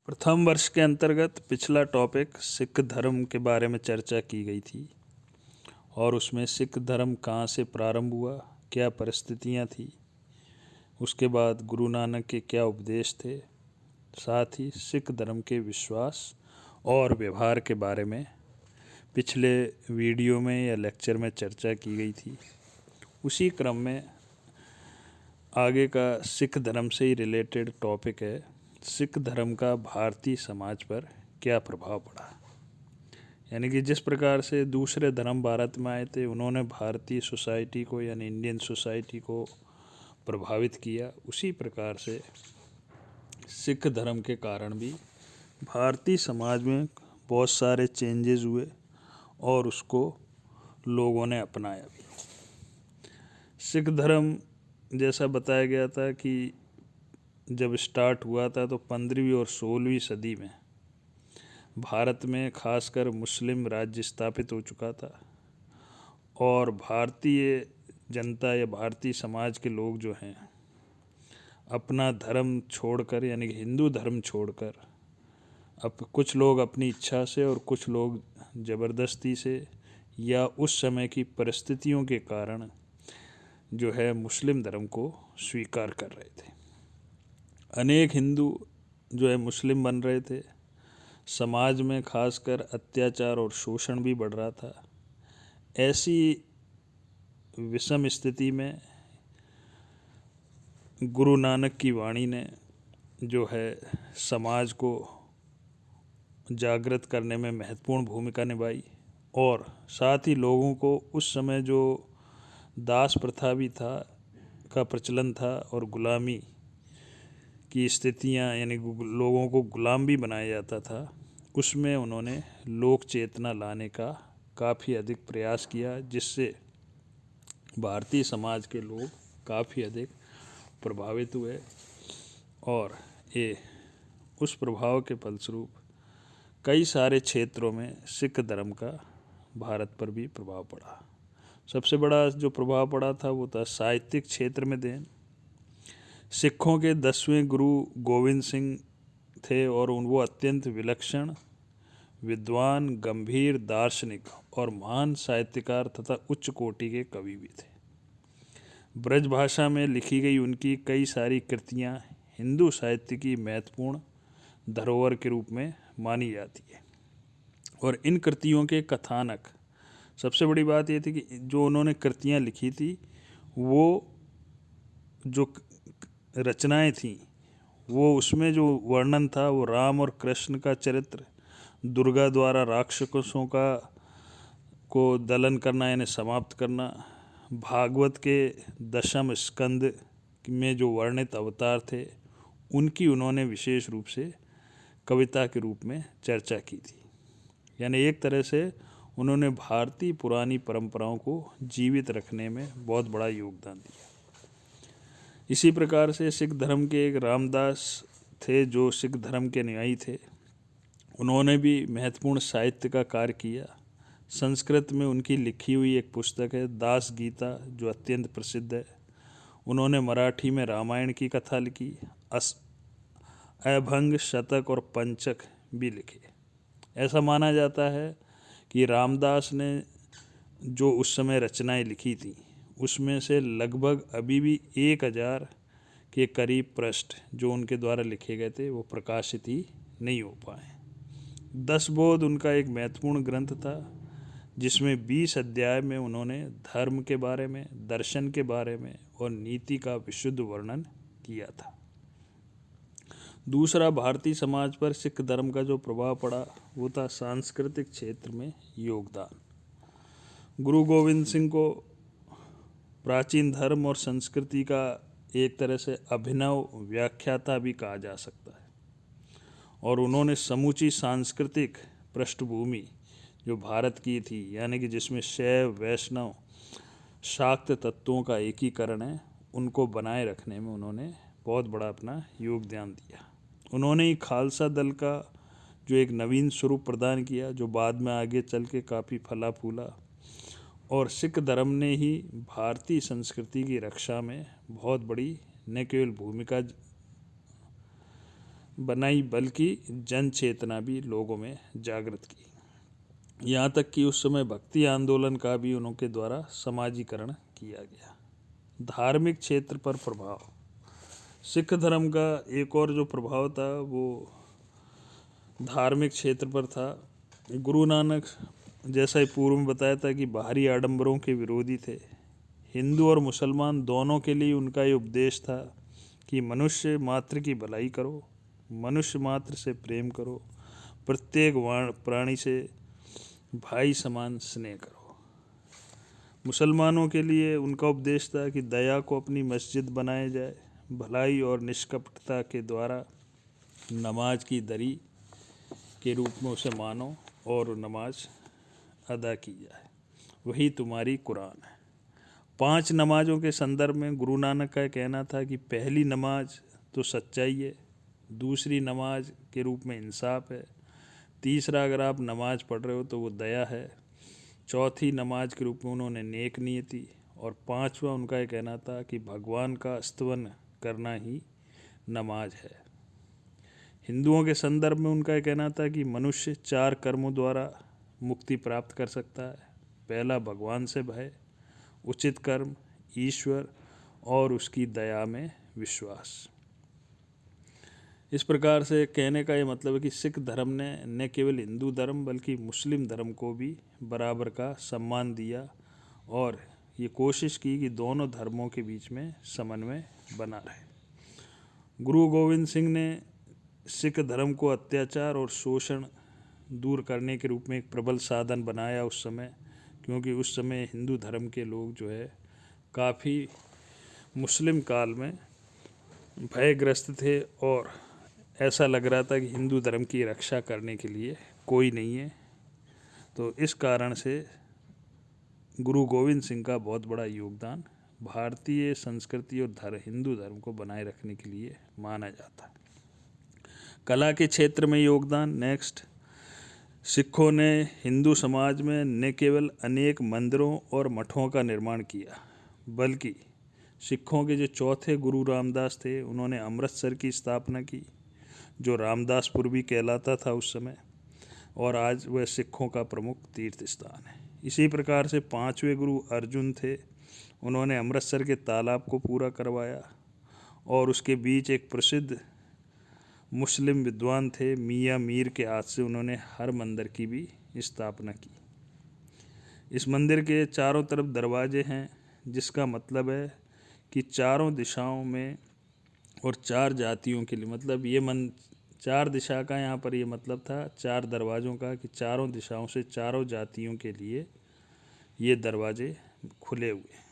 प्रथम वर्ष के अंतर्गत पिछला टॉपिक सिख धर्म के बारे में चर्चा की गई थी और उसमें सिख धर्म कहाँ से प्रारंभ हुआ, क्या परिस्थितियाँ थी, उसके बाद गुरु नानक के क्या उपदेश थे, साथ ही सिख धर्म के विश्वास और व्यवहार के बारे में पिछले वीडियो में या लेक्चर में चर्चा की गई थी। उसी क्रम में आगे का सिख धर्म से ही रिलेटेड टॉपिक है, सिख धर्म का भारतीय समाज पर क्या प्रभाव पड़ा। यानी कि जिस प्रकार से दूसरे धर्म भारत में आए थे, उन्होंने भारतीय सोसाइटी को यानी इंडियन सोसाइटी को प्रभावित किया, उसी प्रकार से सिख धर्म के कारण भी भारतीय समाज में बहुत सारे चेंजेस हुए और उसको लोगों ने अपनाया भी। सिख धर्म जैसा बताया गया था कि जब स्टार्ट हुआ था तो 15वीं और 16वीं सदी में भारत में खासकर मुस्लिम राज्य स्थापित हो चुका था और भारतीय जनता या भारतीय समाज के लोग जो हैं अपना धर्म छोड़कर यानी कि हिंदू धर्म छोड़कर अब कुछ लोग अपनी इच्छा से और कुछ लोग ज़बरदस्ती से या उस समय की परिस्थितियों के कारण जो है मुस्लिम धर्म को स्वीकार कर रहे थे। अनेक हिंदू जो है मुस्लिम बन रहे थे, समाज में खासकर अत्याचार और शोषण भी बढ़ रहा था। ऐसी विषम स्थिति में गुरु नानक की वाणी ने जो है समाज को जागृत करने में महत्वपूर्ण भूमिका निभाई और साथ ही लोगों को उस समय जो दास प्रथा भी था का प्रचलन था और गुलामी की स्थितियां यानी लोगों को गुलाम भी बनाया जाता था, उसमें उन्होंने लोक चेतना लाने का काफ़ी अधिक प्रयास किया, जिससे भारतीय समाज के लोग काफ़ी अधिक प्रभावित हुए और ये उस प्रभाव के फलस्वरूप कई सारे क्षेत्रों में सिख धर्म का भारत पर भी प्रभाव पड़ा। सबसे बड़ा जो प्रभाव पड़ा था वो था साहित्यिक क्षेत्र में देन। सिखों के 10वें गुरु गोविंद सिंह थे और वो अत्यंत विलक्षण, विद्वान, गंभीर दार्शनिक और महान साहित्यकार तथा उच्च कोटि के कवि भी थे। ब्रज भाषा में लिखी गई उनकी कई सारी कृतियाँ हिंदू साहित्य की महत्वपूर्ण धरोहर के रूप में मानी जाती है और इन कृतियों के कथानक, सबसे बड़ी बात ये थी कि जो उन्होंने कृतियाँ लिखी थी वो जो रचनाएं थीं वो उसमें जो वर्णन था वो राम और कृष्ण का चरित्र, दुर्गा द्वारा राक्षसों का को दलन करना यानी समाप्त करना, भागवत के दशम स्कंद में जो वर्णित अवतार थे उनकी उन्होंने विशेष रूप से कविता के रूप में चर्चा की थी। यानी एक तरह से उन्होंने भारतीय पुरानी परंपराओं को जीवित रखने में बहुत बड़ा योगदान दिया। इसी प्रकार से सिख धर्म के एक रामदास थे जो सिख धर्म के न्यायी थे, उन्होंने भी महत्वपूर्ण साहित्य का कार्य किया। संस्कृत में उनकी लिखी हुई एक पुस्तक है दास गीता जो अत्यंत प्रसिद्ध है। उन्होंने मराठी में रामायण की कथा लिखी, अभंग, शतक और पंचक भी लिखे। ऐसा माना जाता है कि रामदास ने जो उस समय रचनाएं लिखी थी उसमें से लगभग अभी भी 1000 के करीब पृष्ठ जो उनके द्वारा लिखे गए थे वो प्रकाशित ही नहीं हो पाए। 10 बोध उनका एक महत्वपूर्ण ग्रंथ था जिसमें 20 अध्याय में उन्होंने धर्म के बारे में, दर्शन के बारे में और नीति का विशुद्ध वर्णन किया था। दूसरा भारतीय समाज पर सिख धर्म का जो प्रभाव पड़ा वो था सांस्कृतिक क्षेत्र में योगदान। गुरु गोविंद सिंह को प्राचीन धर्म और संस्कृति का एक तरह से अभिनव व्याख्याता भी कहा जा सकता है और उन्होंने समूची सांस्कृतिक पृष्ठभूमि जो भारत की थी यानी कि जिसमें शैव, वैष्णव, शाक्त तत्वों का एकीकरण है, उनको बनाए रखने में उन्होंने बहुत बड़ा अपना योगदान दिया। उन्होंने ही खालसा दल का जो एक नवीन स्वरूप प्रदान किया जो बाद में आगे चल के काफ़ी फला फूला और सिख धर्म ने ही भारतीय संस्कृति की रक्षा में बहुत बड़ी न केवल भूमिका बनाई बल्कि जन चेतना भी लोगों में जागृत की। यहाँ तक कि उस समय भक्ति आंदोलन का भी उनके द्वारा समाजीकरण किया गया। धार्मिक क्षेत्र पर प्रभाव। सिख धर्म का एक और जो प्रभाव था वो धार्मिक क्षेत्र पर था। गुरु नानक, जैसा ही पूर्व में बताया था, कि बाहरी आडंबरों के विरोधी थे। हिंदू और मुसलमान दोनों के लिए उनका ये उपदेश था कि मनुष्य मात्र की भलाई करो, मनुष्य मात्र से प्रेम करो, प्रत्येक प्राणी से भाई समान स्नेह करो। मुसलमानों के लिए उनका उपदेश था कि दया को अपनी मस्जिद बनाया जाए, भलाई और निष्कपटता के द्वारा नमाज की दरी के रूप में उसे मानो और नमाज अदा की जाए, वही तुम्हारी कुरान है। 5 नमाजों के संदर्भ में गुरु नानक का कहना था कि पहली नमाज तो सच्चाई है, दूसरी नमाज के रूप में इंसाफ है, तीसरा अगर आप नमाज पढ़ रहे हो तो वो दया है, चौथी नमाज के रूप में उन्होंने नेक नियति, और 5वां उनका ये कहना था कि भगवान का स्तवन करना ही नमाज है। हिंदुओं के संदर्भ में उनका ये कहना था कि मनुष्य 4 कर्मों द्वारा मुक्ति प्राप्त कर सकता है। पहला भगवान से भय, उचित कर्म, ईश्वर और उसकी दया में विश्वास। इस प्रकार से कहने का ये मतलब है कि सिख धर्म ने न केवल हिंदू धर्म बल्कि मुस्लिम धर्म को भी बराबर का सम्मान दिया और ये कोशिश की कि दोनों धर्मों के बीच में समन्वय बना रहे। गुरु गोविंद सिंह ने सिख धर्म को अत्याचार और शोषण दूर करने के रूप में एक प्रबल साधन बनाया उस समय, क्योंकि उस समय हिंदू धर्म के लोग जो है काफ़ी मुस्लिम काल में भयग्रस्त थे और ऐसा लग रहा था कि हिंदू धर्म की रक्षा करने के लिए कोई नहीं है। तो इस कारण से गुरु गोविंद सिंह का बहुत बड़ा योगदान भारतीय संस्कृति और हिंदू धर्म को बनाए रखने के लिए माना जाता है। कला के क्षेत्र में योगदान। नेक्स्ट, सिखों ने हिंदू समाज में न केवल अनेक मंदिरों और मठों का निर्माण किया, बल्कि सिखों के जो चौथे गुरु रामदास थे उन्होंने अमृतसर की स्थापना की, जो रामदासपुर भी कहलाता था उस समय, और आज वह सिखों का प्रमुख तीर्थ स्थान है। इसी प्रकार से 5वें गुरु अर्जुन थे, उन्होंने अमृतसर के तालाब को पूरा करवाया, और उसके बीच एक प्रसिद्ध मुस्लिम विद्वान थे मियाँ मीर के हाथ से उन्होंने हर मंदिर की भी स्थापना की। इस मंदिर के चारों तरफ दरवाजे हैं, जिसका मतलब है कि चारों दिशाओं में और 4 जातियों के लिए, मतलब ये 4 दिशा का यहाँ पर ये मतलब था, 4 दरवाज़ों का, कि चारों दिशाओं से चारों जातियों के लिए ये दरवाजे खुले हुए।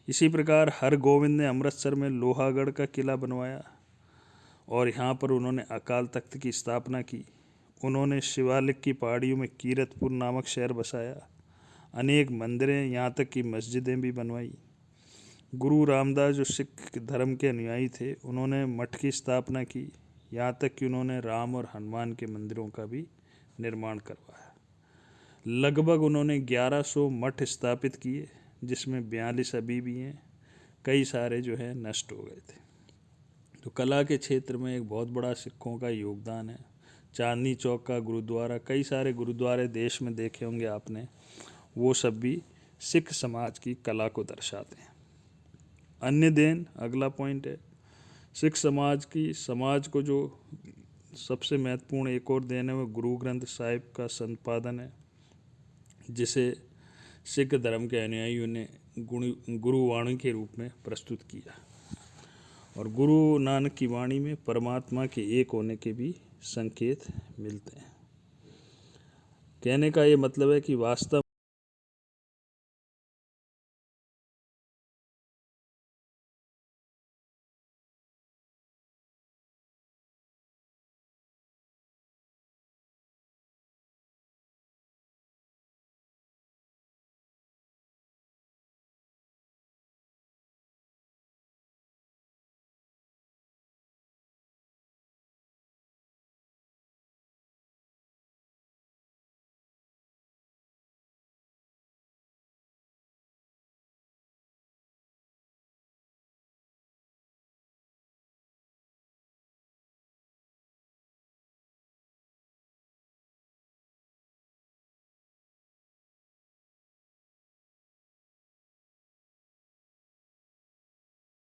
इसी प्रकार हरगोविंद ने अमृतसर में लोहागढ़ का किला बनवाया और यहाँ पर उन्होंने अकाल तख्त की स्थापना की। उन्होंने शिवालिक की पहाड़ियों में कीरतपुर नामक शहर बसाया, अनेक मंदिरें, यहाँ तक कि मस्जिदें भी बनवाई। गुरु रामदास जो सिख धर्म के अनुयायी थे, उन्होंने मठ की स्थापना की, यहाँ तक कि उन्होंने राम और हनुमान के मंदिरों का भी निर्माण करवाया। लगभग उन्होंने 1100 मठ स्थापित किए, जिसमें 42 अभी भी हैं, कई सारे जो है नष्ट हो गए थे। तो कला के क्षेत्र में एक बहुत बड़ा सिखों का योगदान है। चांदनी चौक का गुरुद्वारा, कई सारे गुरुद्वारे देश में देखे होंगे आपने, वो सब भी सिख समाज की कला को दर्शाते हैं। अन्य देन, अगला पॉइंट है, सिख समाज को जो सबसे महत्वपूर्ण एक और देन है वो गुरु ग्रंथ साहिब का संपादन है, जिसे सिख धर्म के अनुयायियों ने गुरुवाणी के रूप में प्रस्तुत किया। और गुरु नानक की वाणी में परमात्मा के एक होने के भी संकेत मिलते हैं। कहने का ये मतलब है कि वास्तव